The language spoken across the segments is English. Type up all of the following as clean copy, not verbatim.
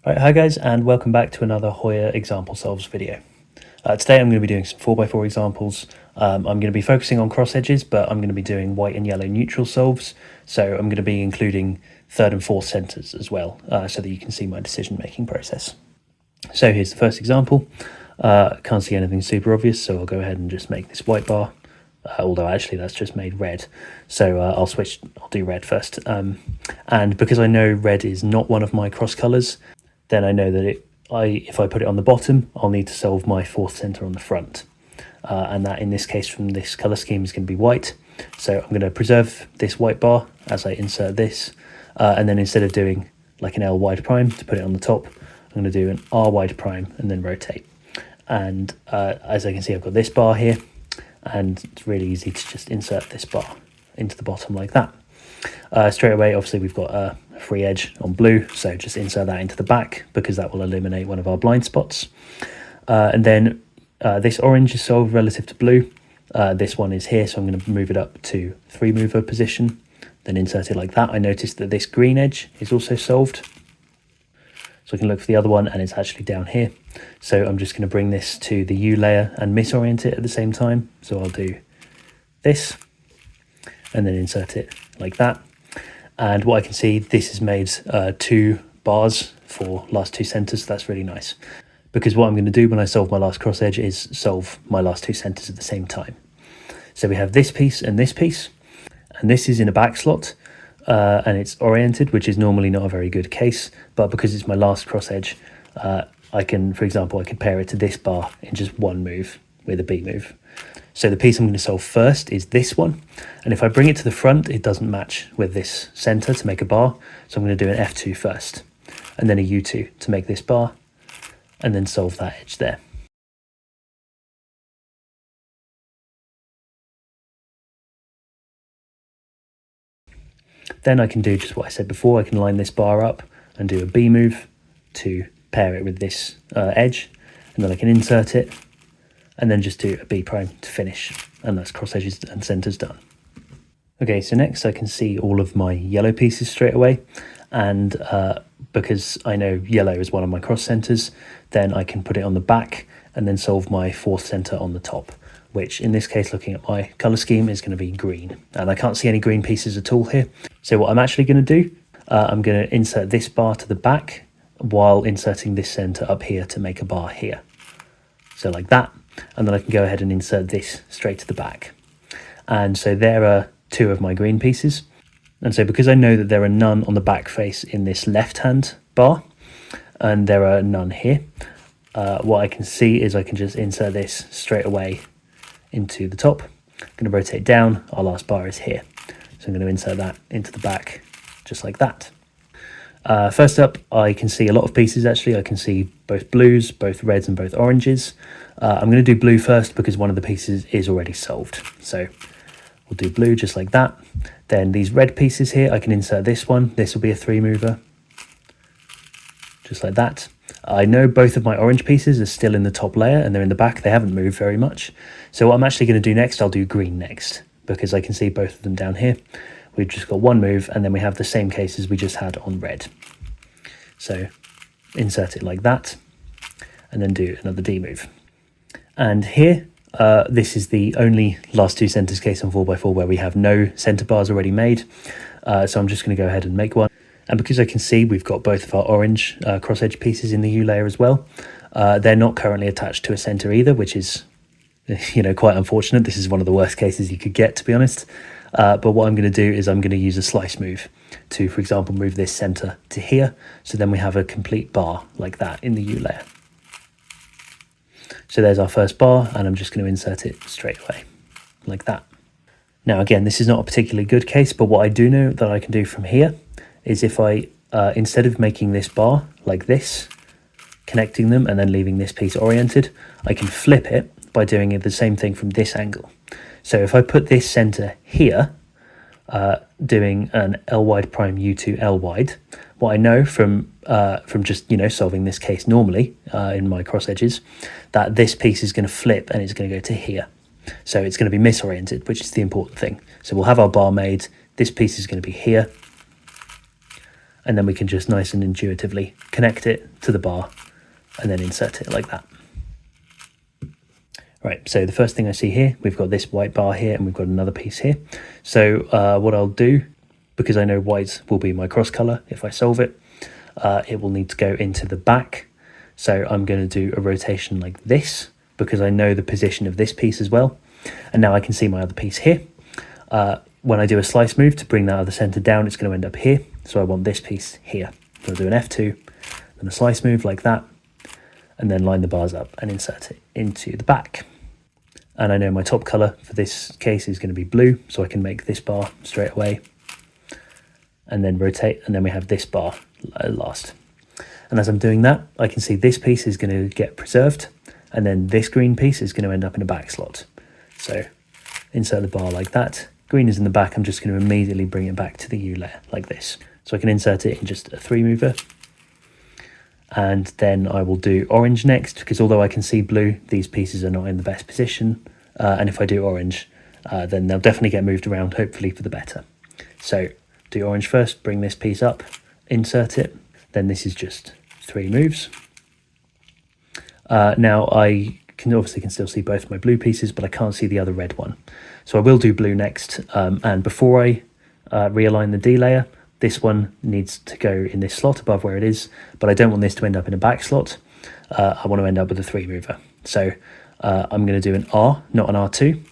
Right, hi guys, and welcome back to another Hoya example solves video. Today I'm going to be doing some 4x4 examples. I'm going to be focusing on cross edges, but I'm going to be doing white and yellow neutral solves. So I'm going to be including third and fourth centers as well, so that you can see my decision making process. So here's the first example. Can't see anything super obvious, so I'll go ahead and just make this white bar. Although actually that's just made red, so I'll do red first. And because I know red is not one of my cross colors, then I know that if I put it on the bottom, I'll need to solve my fourth center on the front. And that in this case from this color scheme is going to be white. So I'm going to preserve this white bar as I insert this. And then instead of doing like an L wide prime to put it on the top, I'm going to do an R wide prime and then rotate. And as I can see, I've got this bar here, and it's really easy to just insert this bar into the bottom like that. Straight away, obviously we've got a free edge on blue, so just insert that into the back because that will eliminate one of our blind spots. And then this orange is solved relative to blue. This one is here, so I'm going to move it up to 3-mover position, then insert it like that. I noticed that this green edge is also solved, so I can look for the other one and it's actually down here. So I'm just going to bring this to the U layer and misorient it at the same time. So I'll do this and then insert it like that. And what I can see, this has made 2 bars for last 2 centers. So that's really nice, because what I'm going to do when I solve my last cross edge is solve my last 2 centers at the same time. So we have this piece, and this is in a back slot. And it's oriented, which is normally not a very good case, but because it's my last cross edge, I can, for example, I could pair it to this bar in just one move with a B move. So the piece I'm going to solve first is this one, and if I bring it to the front, it doesn't match with this center to make a bar, so I'm going to do an F2 first, and then a U2 to make this bar, and then solve that edge there. Then I can do just what I said before. I can line this bar up and do a B move to pair it with this edge, and then I can insert it and then just do a B prime to finish, and that's cross edges and centers done. Okay, so next I can see all of my yellow pieces straight away, and because I know yellow is one of my cross centers, then I can put it on the back and then solve my fourth center on the top, which in this case, looking at my color scheme, is going to be green, and I can't see any green pieces at all here. So what I'm actually going to do, I'm going to insert this bar to the back while inserting this center up here to make a bar here. So like that, and then I can go ahead and insert this straight to the back. And so there are 2 of my green pieces. And so because I know that there are none on the back face in this left-hand bar, and there are none here, what I can see is I can just insert this straight away into the top. I'm going to rotate down, our last bar is here. So I'm going to insert that into the back, just like that. First up, I can see a lot of pieces actually. I can see both blues, both reds and both oranges. I'm going to do blue first because one of the pieces is already solved. So we'll do blue just like that. Then these red pieces here, I can insert this one. This will be a 3-mover, just like that. I know both of my orange pieces are still in the top layer and they're in the back. They haven't moved very much. So what I'm actually going to do next, I'll do green next, because I can see both of them down here. We've just got one move, and then we have the same case as we just had on red. So insert it like that, and then do another D move. And here, this is the only last 2 centers case on 4x4 where we have no center bars already made. So I'm just going to go ahead and make one. And because I can see we've got both of our orange cross edge pieces in the U layer as well, they're not currently attached to a center either, which is, quite unfortunate. This is one of the worst cases you could get, to be honest. But what I'm going to do is I'm going to use a slice move to, for example, move this center to here. So then we have a complete bar like that in the U layer. So there's our first bar, and I'm just going to insert it straight away like that. Now, again, this is not a particularly good case, but what I do know that I can do from here is if I, instead of making this bar like this, connecting them and then leaving this piece oriented, I can flip it by doing the same thing from this angle. So if I put this center here, doing an L wide prime U2 L wide, what I know from just solving this case normally in my cross edges, that this piece is going to flip and it's going to go to here. So it's going to be misoriented, which is the important thing. So we'll have our bar made. This piece is going to be here, and then we can just nice and intuitively connect it to the bar and then insert it like that. Right, so the first thing I see here, we've got this white bar here and we've got another piece here. So what I'll do, because I know white will be my cross color if I solve it, it will need to go into the back. So I'm going to do a rotation like this because I know the position of this piece as well. And now I can see my other piece here. When I do a slice move to bring that other center down, it's going to end up here. So I want this piece here. So I'll do an F2, then a slice move like that, and then line the bars up and insert it into the back. And I know my top color for this case is going to be blue, so I can make this bar straight away and then rotate, and then we have this bar last. And as I'm doing that, I can see this piece is going to get preserved, and then this green piece is going to end up in a back slot. So insert the bar like that. Green is in the back. I'm just going to immediately bring it back to the U layer like this. So I can insert it in just a 3 mover. And then I will do orange next, because although I can see blue, these pieces are not in the best position. And if I do orange, then they'll definitely get moved around, hopefully for the better. So do orange first, bring this piece up, insert it. Then this is just 3 moves. Now I can still see both my blue pieces, but I can't see the other red one. So I will do blue next. And before I realign the D layer, this one needs to go in this slot above where it is, but I don't want this to end up in a back slot. I want to end up with a 3 mover. So I'm going to do an R, not an R2.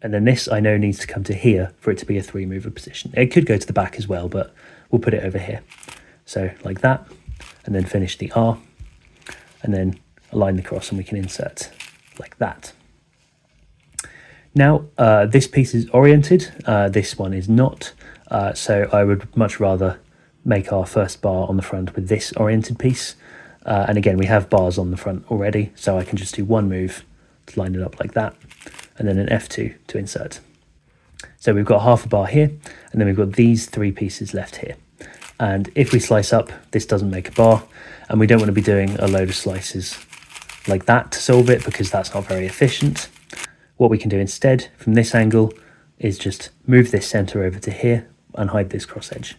And then this I know needs to come to here for it to be a 3 mover position. It could go to the back as well, but we'll put it over here. So like that, and then finish the R, and then align the cross, and we can insert like that. Now this piece is oriented, this one is not. So I would much rather make our first bar on the front with this oriented piece. And again, we have bars on the front already, so I can just do 1 move to line it up like that, and then an F2 to insert. So we've got half a bar here, and then we've got these 3 pieces left here. And if we slice up, this doesn't make a bar, and we don't want to be doing a load of slices like that to solve it, because that's not very efficient. What we can do instead from this angle is just move this center over to here and hide this cross edge.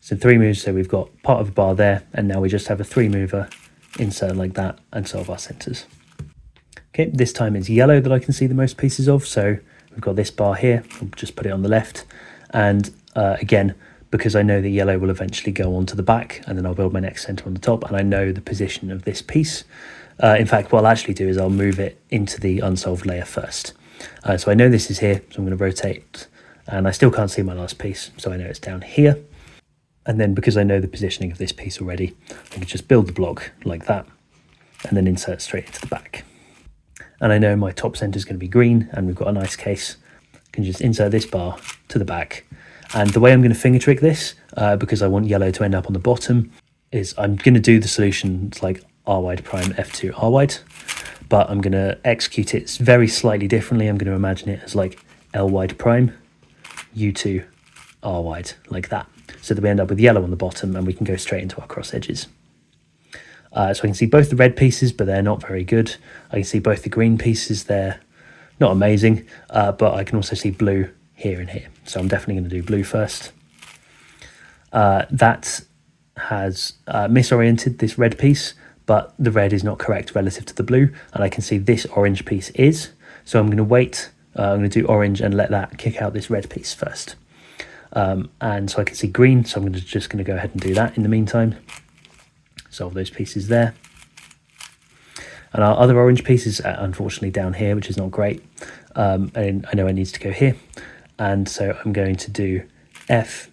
So 3 moves, so we've got part of a bar there, and now we just have a 3 mover, insert like that, and solve our centers. Okay, this time it's yellow that I can see the most pieces of, so we've got this bar here, I'll just put it on the left, and again, because I know the yellow will eventually go onto the back, and then I'll build my next center on the top, and I know the position of this piece. In fact, what I'll actually do is I'll move it into the unsolved layer first. So I know this is here, so I'm going to rotate, and I still can't see my last piece, so I know it's down here. And then because I know the positioning of this piece already, I can just build the block like that, and then insert straight into the back. And I know my top center is going to be green, and we've got a nice case. I can just insert this bar to the back. And the way I'm going to finger trick this, because I want yellow to end up on the bottom, is I'm going to do the solutions like R wide prime, F2, R wide, but I'm going to execute it very slightly differently. I'm going to imagine it as like L wide prime, U2, R wide, like that. So that we end up with yellow on the bottom, and we can go straight into our cross edges. So I can see both the red pieces, but they're not very good. I can see both the green pieces, they're not amazing, but I can also see blue here and here. So I'm definitely going to do blue first. That has misoriented this red piece, but the red is not correct relative to the blue, and I can see this orange piece is. So I'm going to wait, I'm going to do orange and let that kick out this red piece first. And so I can see green, so I'm just going to go ahead and do that in the meantime. Solve those pieces there. And our other orange piece is unfortunately down here, which is not great. And I know it needs to go here. And so I'm going to do F,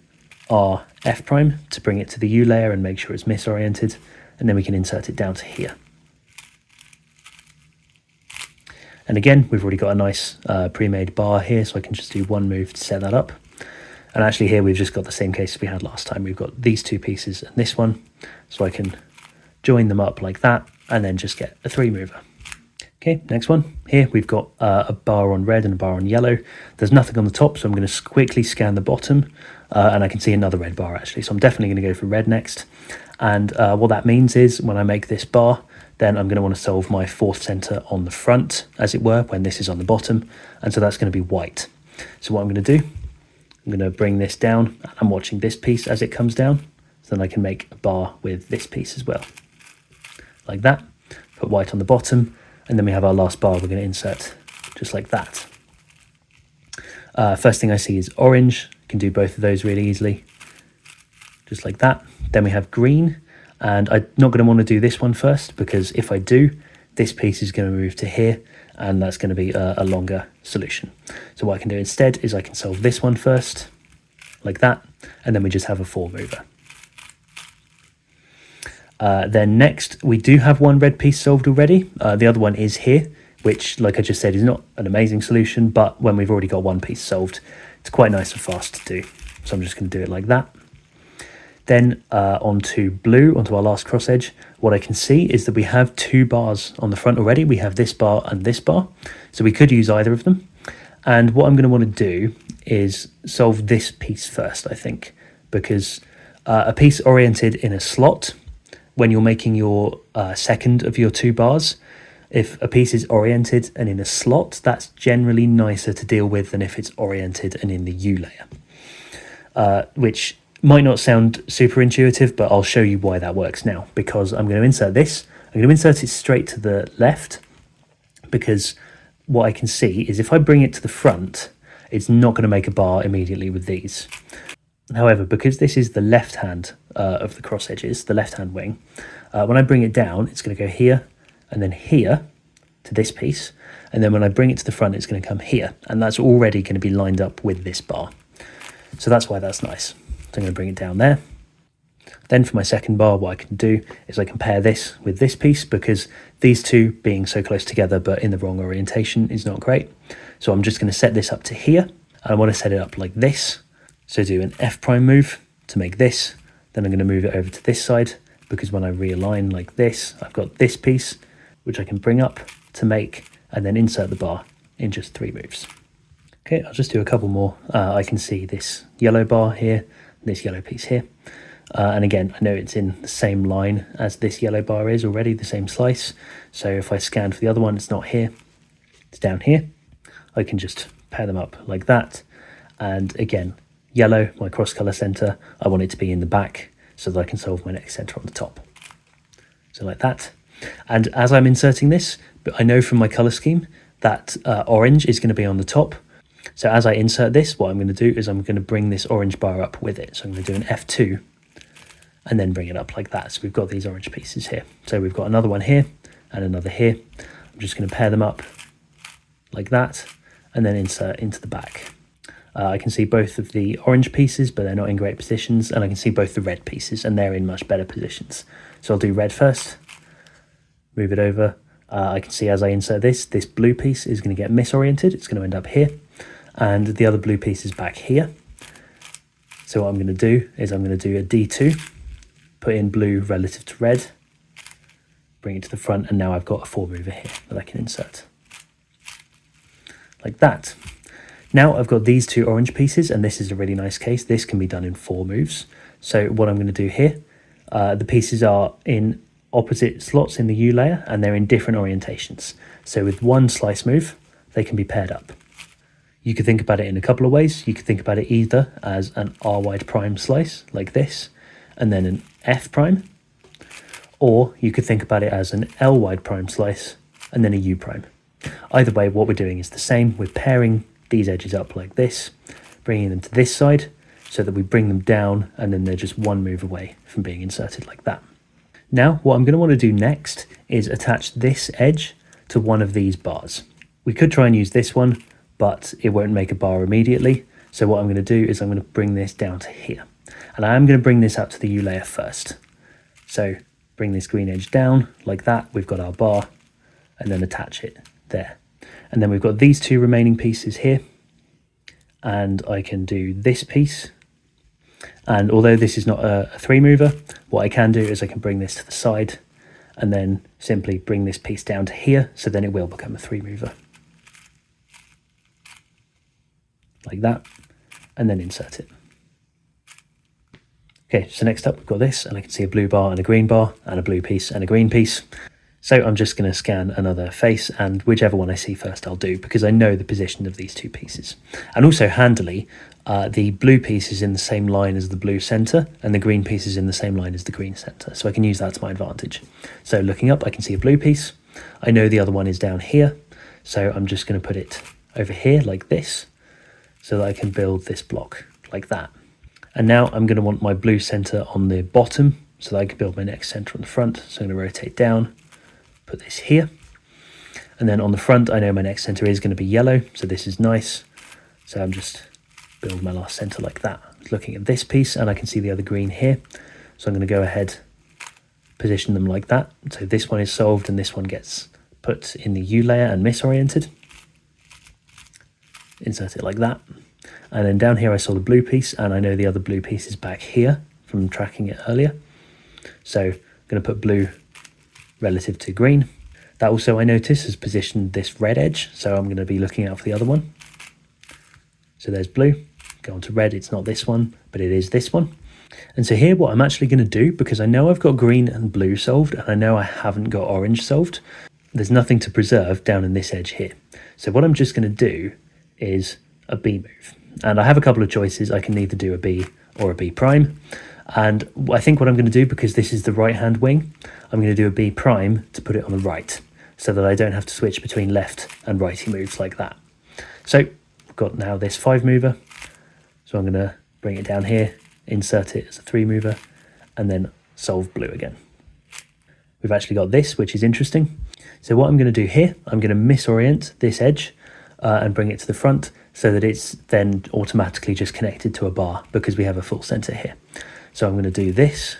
R, F prime to bring it to the U layer and make sure it's misoriented. And then we can insert it down to here. And again, we've already got a nice pre-made bar here, so I can just do 1 move to set that up. And actually here we've just got the same case we had last time. We've got these 2 pieces and this one, so I can join them up like that and then just get a 3 mover. Okay, next one. Here we've got a bar on red and a bar on yellow. There's nothing on the top, so I'm going to quickly scan the bottom, and I can see another red bar actually, so I'm definitely going to go for red next. And what that means is when I make this bar, then I'm going to want to solve my 4th center on the front, as it were, when this is on the bottom, and so that's going to be white. So what I'm going to do, I'm going to bring this down, and I'm watching this piece as it comes down, So then I can make a bar with this piece as well, like that. Put white on the bottom, and then we have our last bar we're going to insert just like that. First thing I see is orange. Can do both of those really easily, just like that. Then we have green, and I'm not going to want to do this one first, because if I do, this piece is going to move to here, and that's going to be a longer solution. So what I can do instead is I can solve this one first, like that, and then we just have a 4 mover. Then next, we do have one red piece solved already. The other one is here, which, like I just said, is not an amazing solution, but when we've already got one piece solved, it's quite nice and fast to do. So I'm just going to do it like that. Then onto blue, onto our last cross edge, what I can see is that we have 2 bars on the front already. We have this bar and this bar, so we could use either of them. And what I'm going to want to do is solve this piece first, I think, because a piece oriented in a slot, when you're making your second of your 2 bars, if a piece is oriented and in a slot, that's generally nicer to deal with than if it's oriented and in the U layer, which might not sound super intuitive, but I'll show you why that works now, because I'm going to insert this. I'm going to insert it straight to the left, because what I can see is if I bring it to the front, it's not going to make a bar immediately with these. However, because this is the left hand of the cross edges, the left hand wing, when I bring it down, it's going to go here and then here to this piece. And then when I bring it to the front, it's going to come here. And that's already going to be lined up with this bar. So that's why that's nice. So I'm going to bring it down there. Then for my second bar, what I can do is I can pair this with this piece, because these two being so close together but in the wrong orientation is not great. So I'm just going to set this up to here. And I want to set it up like this. So do an F prime move to make this. Then I'm going to move it over to this side, because when I realign like this, I've got this piece, which I can bring up to make, and then insert the bar in just 3 moves. Okay, I'll just do a couple more. I can see this yellow bar here, this yellow piece here. And again, I know it's in the same line as this yellow bar is already, the same slice. So if I scan for the other one, it's not here, it's down here. I can just pair them up like that. And again, yellow, my cross color center, I want it to be in the back so that I can solve my next center on the top. So like that. And as I'm inserting this, I know from my color scheme that orange is going to be on the top. So as I insert this, what I'm going to do is I'm going to bring this orange bar up with it. So I'm going to do an F2 and then bring it up like that. So we've got these orange pieces here. So we've got another one here and another here. I'm just going to pair them up like that and then insert into the back. I can see both of the orange pieces, but they're not in great positions. And I can see both the red pieces, and they're in much better positions. So I'll do red first, move it over. I can see as I insert this blue piece is going to get misoriented. It's going to end up here. And the other blue piece is back here. So what I'm going to do is I'm going to do a D2, put in blue relative to red, bring it to the front, and now I've got a 4 mover here that I can insert. Like that. Now I've got these 2 orange pieces, and this is a really nice case. This can be done in 4 moves. So what I'm going to do here, the pieces are in opposite slots in the U layer, and they're in different orientations. So with one slice move, they can be paired up. You could think about it in a couple of ways. You could think about it either as an R wide prime slice like this, and then an F prime, or you could think about it as an L wide prime slice and then a U prime. Either way, what we're doing is the same. We're pairing these edges up like this, bringing them to this side so that we bring them down, and then they're just 1 move away from being inserted like that. Now, what I'm going to want to do next is attach this edge to one of these bars. We could try and use this one, but it won't make a bar immediately. So what I'm going to do is I'm going to bring this down to here. And I am going to bring this out to the U layer first. So bring this green edge down like that. We've got our bar, and then attach it there. And then we've got these 2 remaining pieces here. And I can do this piece. And although this is not a 3 mover, what I can do is I can bring this to the side and then simply bring this piece down to here. So then it will become a 3 mover. Like that. And then insert it. Okay, so next up we've got this, and I can see a blue bar and a green bar and a blue piece and a green piece. So I'm just going to scan another face, and whichever one I see first I'll do, because I know the position of these 2 pieces. And also handily, the blue piece is in the same line as the blue center, and the green piece is in the same line as the green center. So I can use that to my advantage. So looking up, I can see a blue piece. I know the other one is down here, so I'm just going to put it over here like this, so that I can build this block like that. And now I'm going to want my blue center on the bottom, so that I can build my next center on the front. So I'm going to rotate down, put this here. And then on the front, I know my next center is going to be yellow, so this is nice. So I'm just build my last center like that. Looking at this piece, and I can see the other green here. So I'm going to go ahead, position them like that. So this one is solved, and this one gets put in the U layer and misoriented. Insert it like that. And then down here I saw the blue piece, and I know the other blue piece is back here from tracking it earlier. So I'm going to put blue relative to green. That also, I notice, has positioned this red edge, so I'm going to be looking out for the other one. So there's blue, go on to red, it's not this one, but it is this one. And so here what I'm actually going to do, because I know I've got green and blue solved, and I know I haven't got orange solved, there's nothing to preserve down in this edge here. So what I'm just going to do is a B move. And I have a couple of choices. I can either do a B or a B prime. And I think what I'm going to do, because this is the right hand wing, I'm going to do a B prime to put it on the right, so that I don't have to switch between left and righty moves like that. So I've got now this 5 mover. So I'm going to bring it down here, insert it as a 3 mover, and then solve blue again. We've actually got this, which is interesting. So what I'm going to do here, I'm going to misorient this edge and bring it to the front, so that it's then automatically just connected to a bar, because we have a full center here. So I'm going to do this,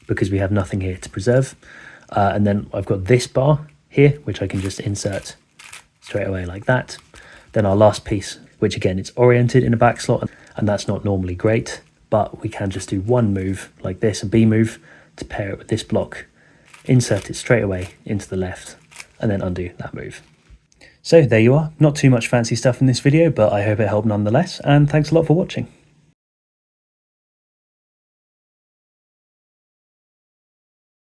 because we have nothing here to preserve. And then I've got this bar here, which I can just insert straight away like that. Then our last piece, which again, it's oriented in a back slot, and that's not normally great, but we can just do one move like this, a B move, to pair it with this block, insert it straight away into the left, and then undo that move. So there you are. Not too much fancy stuff in this video, but I hope it helped nonetheless, and thanks a lot for watching.